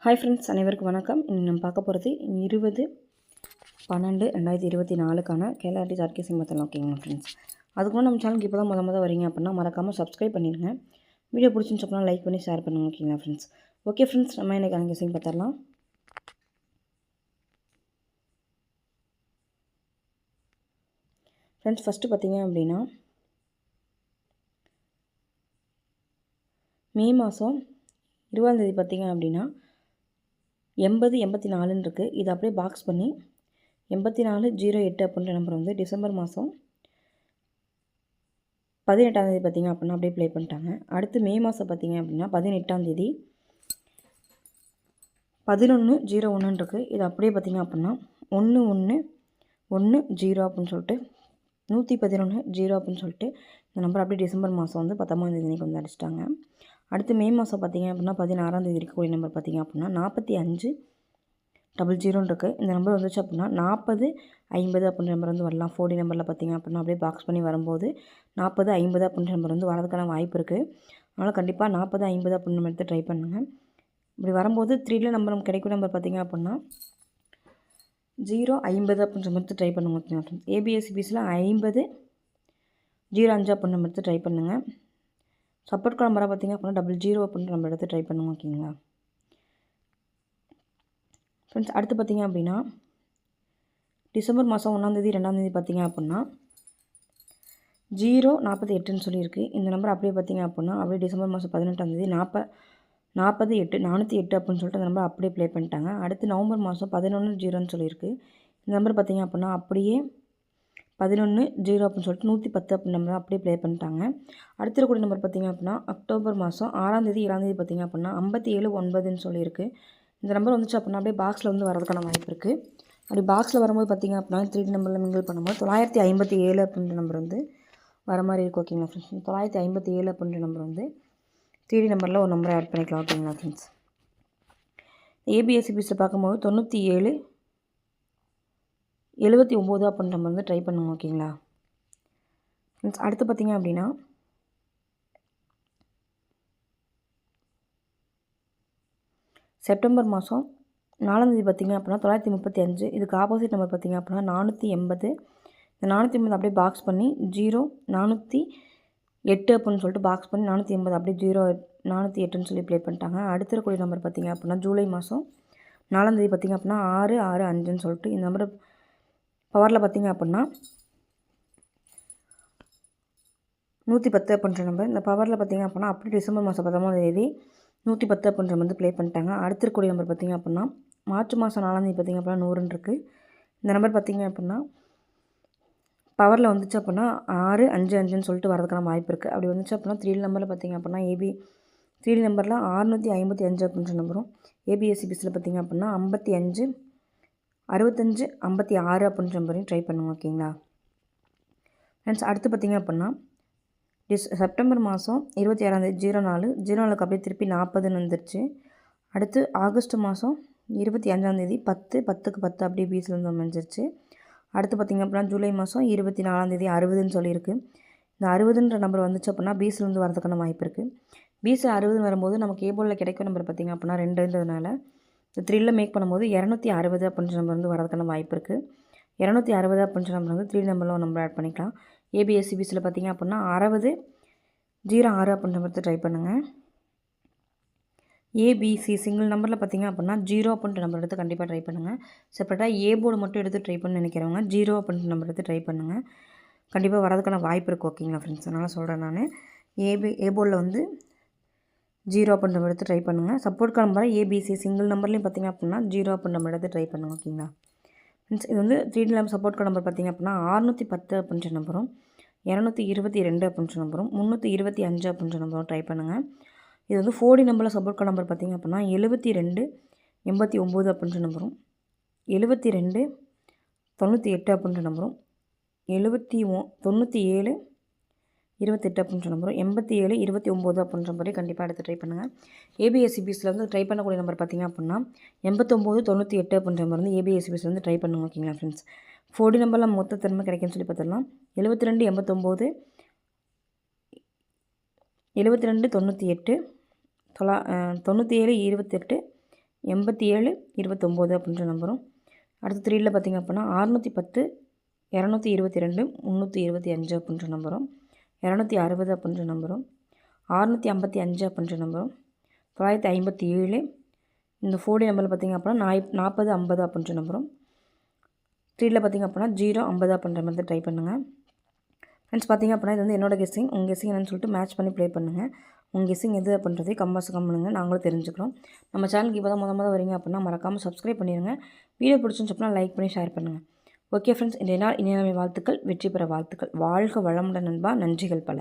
Hi friends, அனைவருக்கும் வணக்கம். இன்றைக்கி நம்ம பார்க்க போகிறது 20/12/2024க்கான கேஎல்ஆர்டி ஜார்கேசிங் மெத்தட். ஓகேங்களா ஃப்ரெண்ட்ஸ், அதுக்கு நம்ம சேனலுக்கு இப்போ தான் முத வரீங்க அப்படின்னா மறக்காமல் சப்ஸ்கிரைப் பண்ணிடுங்க. வீடியோ பிடிச்சின்னு சொன்னால் லைக் பண்ணி ஷேர் பண்ணுங்க. ஓகேங்களா ஃப்ரெண்ட்ஸ். ஓகே ஃப்ரெண்ட்ஸ், நம்ம இன்றைக்கி கேசிங் பார்த்துடலாம். ஃப்ரெண்ட்ஸ், ஃபஸ்ட்டு பார்த்தீங்க அப்படின்னா மே மாதம் 20ஆம் தேதி பார்த்தீங்க அப்படின்னா 80/84ன்னு இருக்குது. இதை அப்படியே பாக்ஸ் பண்ணி 84/08 அப்படின்ற நம்பர் வந்து டிசம்பர் மாதம் 18ஆம் தேதி பார்த்திங்க அப்படின்னா அப்படியே ப்ளே பண்ணிட்டாங்க. அடுத்து மே மாதம் பார்த்திங்க அப்படின்னா 18ஆம் தேதி 11/01 இருக்குது. இது அப்படியே பார்த்திங்க அப்படின்னா 1110 அப்படின்னு சொல்லிட்டு 111 அப்படின்னு சொல்லிட்டு இந்த நம்பர் அப்படியே டிசம்பர் மாதம் வந்து 10ஆம் தேதி வந்து அடிச்சிட்டாங்க. அடுத்து மே மாதம் பார்த்திங்க அப்படின்னா 16ஆம் தேதி இருக்கக்கூடிய நம்பர் பார்த்திங்க அப்படின்னா 45/00 இருக்குது. இந்த நம்பர் வந்துச்சு அப்படின்னா 40/50 அப்படின்ற நம்பர் வந்து வரலாம். 4D நம்பரில் பார்த்திங்க அப்படின்னா அப்படியே பாக்ஸ் பண்ணி வரும்போது 40/50 அப்படின்ற நம்பர் வந்து வரதுக்கான வாய்ப்பு இருக்குது. அதனால் கண்டிப்பாக 40/50 அப்படின்ற நம்பர் எடுத்து ட்ரை பண்ணுங்கள். இப்படி வரும்போது 3ல நம்பர் நமக்கு கிடைக்கும் நம்பர் பார்த்திங்க அப்படின்னா 050 அப்படின்ற மாதிரி ட்ரை பண்ணுங்க. ஓகேங்களா, ஏபிஎஸ்சிபிஸில் 50/05 அப்படின்ற நம்பர் எடுத்து ட்ரை பண்ணுங்கள். சப்போர்ட் நம்பராக பார்த்திங்க அப்படின்னா 00 அப்படின்ற நம்பர் எடுத்து ட்ரை பண்ணுங்க. ஓகேங்களா ஃப்ரெண்ட்ஸ், அடுத்து பார்த்திங்க அப்படின்னா டிசம்பர் மாதம் 1ஆம் தேதி 2ஆம் தேதி பார்த்திங்க அப்படின்னா 048ன்னு சொல்லியிருக்கு. இந்த நம்பர் அப்படியே பார்த்திங்க அப்படின்னா அப்படியே டிசம்பர் மாதம் 18ஆம் தேதி 408 அப்படின்னு சொல்லிட்டு அந்த நம்பர் அப்படியே ப்ளே பண்ணிட்டாங்க. அடுத்து நவம்பர் மாதம் 11/0ன்னு சொல்லியிருக்கு. இந்த நம்பர் பார்த்திங்க அப்படின்னா அப்படியே 11/0 அப்படின்னு சொல்லிட்டு 110 அப்படின்னு நம்பர் அப்படியே ப்ளே பண்ணிட்டாங்க. அடுத்து இருக்கக்கூடிய நம்பர் பார்த்திங்க அப்படின்னா அக்டோபர் மாதம் 6ஆம் தேதி 7ஆம் தேதி பார்த்திங்க அப்படின்னா 57/9ன்னு சொல்லியிருக்கு. இந்த நம்பர் வந்துச்சு அப்படின்னா அப்படியே பாக்ஸில் வந்து வரதுக்கான வாய்ப்பு இருக்குது. அப்படி பாக்ஸில் வரும்போது பார்த்திங்க அப்படின்னா 3D நம்பரில் மிங்கிள் பண்ணும்போது 957 அப்படின்ற நம்பர் வந்து வர மாதிரி இருக்குது. ஓகேங்களா ஃப்ரெண்ட்ஸ், 957 அப்படின்ற நம்பர் வந்து 3D நம்பரில் ஒரு நம்பரை ஆட் பண்ணிக்கலாம். ஓகேங்களா ஃப்ரெண்ட்ஸ், ஏபிஎஸ்சிபிஸில் பார்க்கும்போது 97/79 அப்படின்ற நம்பர் வந்து ட்ரை பண்ணுங்க. ஓகேங்களா ஃப்ரெண்ட்ஸ், அடுத்து பார்த்திங்க அப்படின்னா செப்டம்பர் மாதம் 4ஆம் தேதி பார்த்திங்க அப்படின்னா 935. இதுக்கு ஆப்போசிட் நம்பர் பார்த்திங்க அப்படின்னா 480. இந்த 480 அப்படியே பாக்ஸ் பண்ணி 0408 அப்படின்னு சொல்லிட்டு பாக்ஸ் பண்ணி 480 அப்படியே 0408ன்னு சொல்லி ப்ளே பண்ணிட்டாங்க. அடுத்த இருக்கக்கூடிய நம்பர் பார்த்திங்க அப்படின்னா ஜூலை மாதம் 4ஆம் தேதி பார்த்திங்க அப்படின்னா 665ன்னு சொல்லிட்டு இந்த நம்பர் பவரில் பார்த்திங்க அப்படின்னா 110 அப்படின்ற நம்பர். இந்த பவரில் பார்த்திங்க அப்படின்னா அப்படியே டிசம்பர் மாதம் 10ஆம் தேதி 110 அப்படின்ற வந்து ப்ளே பண்ணிட்டாங்க. அடுத்த இருக்கக்கூடிய நம்பர் பார்த்திங்க அப்படின்னா மார்ச் மாதம் 4ஆம் தேதி பார்த்திங்க அப்படின்னா 100ன்னு இருக்குது. இந்த நம்பர் பார்த்திங்க அப்படின்னா பவரில் வந்துச்சு அப்படின்னா 655ன்னு சொல்லிட்டு வரதுக்கான வாய்ப்பு இருக்குது. அப்படி வந்துச்சு அப்படின்னா 3D நம்பரில் பார்த்திங்க அப்படின்னா 3D நம்பரில் 655 அப்படின்ற நம்பரும் ஏபிஎஸ்சிபிஸில் பார்த்திங்க அப்படின்னா 55 65 56 அப்படின்ற நம்பரையும் ட்ரை பண்ணுங்க. ஓகேங்களா ஃப்ரெண்ட்ஸ், அடுத்து பார்த்திங்க அப்படின்னா செப்டம்பர் மாதம் 26ஆம் தேதி 04 அப்படியே திருப்பி 40ன்னு வந்துருச்சு. அடுத்து ஆகஸ்ட் மாதம் 25ஆம் தேதி 10/10 அப்படியே பீஸில் வந்து அமைஞ்சிருச்சு. அடுத்து பார்த்திங்க அப்படின்னா ஜூலை மாதம் 24ஆம் தேதி 60ன்னு சொல்லியிருக்கு. இந்த 60ன்ற நம்பர் வந்துச்சு அப்படின்னா பீஸில் வந்து வரதுக்கான வாய்ப்பு இருக்குது. பீஸில் 60 வரும்போது நமக்கு ஏபோலில் கிடைக்கும் நம்பர் பார்த்திங்க அப்படின்னா 2ன்றதுனால இந்த 3ல மேக் பண்ணும்போது 260 அப்படின்ற நம்பர் வந்து வரதுக்கான வாய்ப்பு இருக்குது. 260 அப்படின்ற நம்பர் வந்து 3 நம்பரில் ஒரு நம்பர் ஆட் பண்ணிக்கலாம். ஏபிஎஸ்சிபிஸில் பார்த்திங்க அப்படின்னா 60/06 அப்படின்ற நம்பர் ட்ரை பண்ணுங்கள். ஏபிசி சிங்கிள் நம்பரில் பார்த்திங்க அப்படின்னா 0 அப்படின்ற நம்பர் எடுத்து கண்டிப்பாக ட்ரை பண்ணுங்கள். செப்பரேட்டாக ஏ போர்டு மட்டும் எடுத்து ட்ரை பண்ண நினைக்கிறவங்க 0 அப்படின்ற நம்பர் எடுத்து ட்ரை பண்ணுங்கள். கண்டிப்பாக வரதுக்கான வாய்ப்பு இருக்குது. ஓகேங்களா ஃப்ரெண்ட்ஸ், அதனால் சொல்கிறேன் நான் ஏ போர்டில் வந்து 0 அப்படின்ற நம்பர் எடுத்து ட்ரை பண்ணுங்கள். சப்போர்ட் நம்பரை ஏபிசி சிங்கிள் நம்பர்லேயும் பார்த்திங்க அப்படின்னா 0 அப்படின்ற நம்பர் எடுத்து ட்ரை பண்ணுங்கள். ஓகேங்களா ஃப்ரெண்ட்ஸ், இது வந்து 3D நம்பர் சப்போர்ட் நம்பர் பார்த்திங்க அப்படின்னா 610 அப்படின்ற நம்பரும் 222 அப்படின்ற நம்பரும் 325 அப்படின்ற நம்பரும் ட்ரை பண்ணுங்கள். இது வந்து 4D நம்பரில் சப்போர்ட் நம்பர் பார்த்திங்க அப்படின்னா 72/89 அப்படின்ற நம்பரும் 72/98 அப்படின்ற நம்பரும் 97/28 அப்படின்ற நம்பரும் 87/29 அப்படின்ற நம்பரையும் கண்டிப்பாக எடுத்து ட்ரை பண்ணுங்கள். ஏபிஎஸ்சிபிஸில் வந்து ட்ரை பண்ணக்கூடிய நம்பர் பார்த்திங்க அப்படின்னா 89/98 அப்படின்ற நம்பர் வந்து ஏபிஎஸ்சிபிஸில் வந்து ட்ரை பண்ணுங்க. ஓகேங்களா ஃப்ரெண்ட்ஸ், 4D நம்பரில் மொத்த திறமை கிடைக்குன்னு சொல்லி பார்த்துடலாம். 72/89 72/98 97/28 87 29 அப்படின்ற நம்பரும். அடுத்து 3யில் பார்த்திங்க அப்படின்னா 610 222 325 அப்படின்ற நம்பரும், 260 அப்படின்ற நம்பரும், 655 அப்படின்ற நம்பரும், 957 இந்த 4 நம்பரில் பார்த்திங்க அப்படின்னா 40 50 அப்படின்ற நம்பரும். 3யில் பார்த்திங்க அப்படின்னா 0 50 அப்படின்ற மாதிரி ட்ரை பண்ணுங்கள். ஃப்ரெண்ட்ஸ் பார்த்திங்க அப்படின்னா இது வந்து என்னோட கெஸ்ஸிங். உங்கள் கெஸ்ஸிங் என்னன்னு சொல்லிட்டு மேட்ச் பண்ணி ப்ளே பண்ணுங்கள். உங்கள் கெஸ்ஸிங் எது அப்படின்றதே கம்பாஸ் பண்ணுங்கள், நாங்களும் தெரிஞ்சுக்கிறோம். நம்ம சேனலுக்கு இப்போ தான் முத வரீங்க அப்படின்னா மறக்காமல் சப்ஸ்கிரைப் பண்ணிடுங்க. வீடியோ பிடிச்சுன்னு சொன்னால் லைக் பண்ணி ஷேர் பண்ணுங்கள். ஓகே ஃப்ரெண்ட்ஸ், இன்றைய நாள் இனிய வாழ்த்துக்கள், வெற்றி பெற வாழ்த்துக்கள். வாழ்க வளமுடன் நண்பா. நன்றிகள் பல.